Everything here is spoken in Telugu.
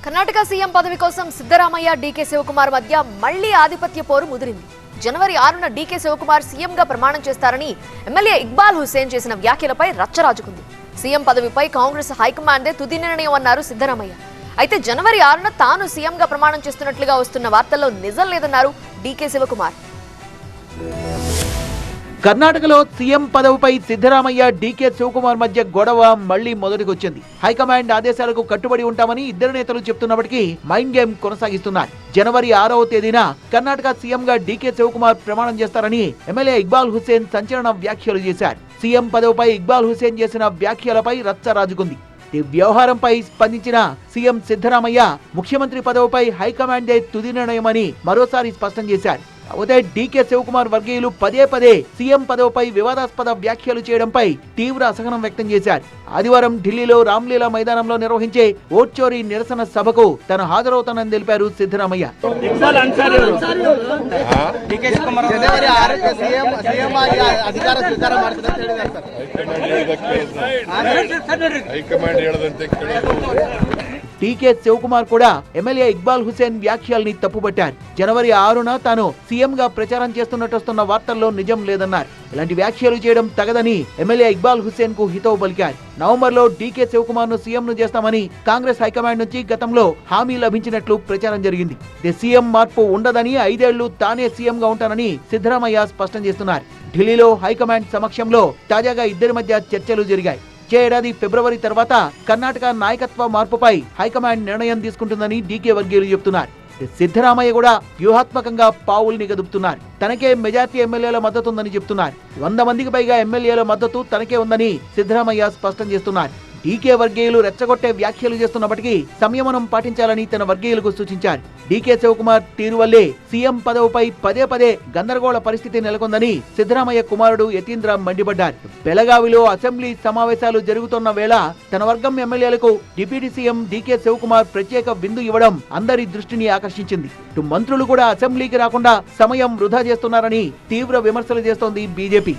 కర్ణాటక సీఎం పదవి కోసం సిద్ధరామయ్య డీకే శివకుమార్ మధ్య మళ్లీ ఆధిపత్య పోరు ముదిరింది. జనవరి 6న డీకే శివకుమార్ సీఎంగా ప్రమాణం చేస్తారని ఎమ్మెల్యే ఇక్బాల్ హుస్సేన్ చేసిన వ్యాఖ్యలపై రచ్చరాజుకుంది. సీఎం పదవిపై కాంగ్రెస్ హైకమాండే తుది నిర్ణయం అన్నారు సిద్ధరామయ్య. అయితే జనవరి 6న తాను సీఎంగా ప్రమాణం చేస్తున్నట్లుగా వస్తున్న వార్తల్లో నిజం లేదన్నారు డీకే శివకుమార్. కర్ణాటకలో సీఎం పదవిపై సిద్ధరామయ్య డీకే శివకుమార్ మధ్య గొడవ మళ్లీ మొదటికొచ్చింది. హైకమాండ్ ఆదేశాలకు కట్టుబడి ఉంటామని ఇద్దరు నేతలు చెప్తున్నప్పటికీ మైండ్ గేమ్ కొనసాగిస్తున్నారు. జనవరి 6వ తేదీన కర్ణాటక సీఎంగా డీకే శివకుమార్ ప్రమాణం చేస్తారని ఎమ్మెల్యే ఇక్బాల్ హుస్సేన్ సంచలన వ్యాఖ్యలు చేశారు. సీఎం పదవిపై ఇక్బాల్ హుస్సేన్ చేసిన వ్యాఖ్యలపై రచ్చ రాజుకుంది. ఈ వ్యవహారంపై స్పందించిన సీఎం సిద్ధరామయ్య ముఖ్యమంత్రి పదవిపై హైకమాండే తుది నిర్ణయమని మరోసారి స్పష్టం చేశారు. అయితే డీకే శివకుమార్ వర్గీయులు పదే పదే సీఎం పదవిపై వివాదాస్పద వ్యాఖ్యలు చేయడంపై తీవ్ర అసహనం వ్యక్తం చేశారు. ఆదివారం ఢిల్లీలో రామ్లీలా మైదానంలో నిర్వహించే ఓట్ చోరీ నిరసన సభకు తను హాజరవుతానని తెలిపారు సిద్ధరామయ్య. డీకే శివకుమార్ కూడా ఎమ్మెల్యే ఇక్బాల్ హుస్సేన్ వ్యాఖ్యల్ని తప్పుపట్టారు. జనవరి 6న తాను సీఎంగా ప్రచారం చేస్తున్నట్టొస్తున్న వార్తల్లో నిజం లేదన్నారు. ఇలాంటి వ్యాఖ్యలు చేయడం తగదని ఎమ్మెల్యే ఇక్బాల్ హుస్సేన్ కు హితవు పలికారు. నవంబర్లో డీకే శివకుమార్ ను సీఎంను చేస్తామని కాంగ్రెస్ హైకమాండ్ నుంచి గతంలో హామీ లభించినట్లు ప్రచారం జరిగింది. సీఎం మార్పు ఉండదని 5 ఏళ్లు తానే సీఎంగా ఉంటానని సిద్ధరామయ్య స్పష్టం చేస్తున్నారు. ఢిల్లీలో హైకమాండ్ సమక్షంలో తాజాగా ఇద్దరి మధ్య చర్చలు జరిగాయి. వచ్చే ఏడాది ఫిబ్రవరి తర్వాత కర్ణాటక నాయకత్వ మార్పుపై హైకమాండ్ నిర్ణయం తీసుకుంటుందని డీకే వర్గీయులు చెబుతున్నారు. సిద్ధరామయ్య కూడా వ్యూహాత్మకంగా పావుల్ని గదుపుతున్నారు. తనకే మెజార్టీ ఎమ్మెల్యేల మద్దతు ఉందని చెప్తున్నారు. 100 మందికి పైగా ఎమ్మెల్యేల మద్దతు తనకే ఉందని సిద్ధరామయ్య స్పష్టం చేస్తున్నారు. డీకే వర్గీయులు రెచ్చగొట్టే వ్యాఖ్యలు చేస్తున్నప్పటికీ సంయమనం పాటించాలని తన వర్గీయులకు సూచించారు. డీకే శివకుమార్ తీరు వల్లే సీఎం పదవిపై పదే పదే గందరగోళ పరిస్థితి నెలకొందని సిద్ధరామయ్య కుమారుడు యతీంద్ర మండిపడ్డారు. బెళగావిలో అసెంబ్లీ సమావేశాలు జరుగుతున్న వేళ తన వర్గం ఎమ్మెల్యేలకు డిప్యూటీ సీఎం డీకే శివకుమార్ ప్రత్యేక విందు ఇవ్వడం అందరి దృష్టిని ఆకర్షించింది. ఇటు మంత్రులు కూడా అసెంబ్లీకి రాకుండా సమయం వృధా చేస్తున్నారని తీవ్ర విమర్శలు చేస్తోంది బీజేపీ.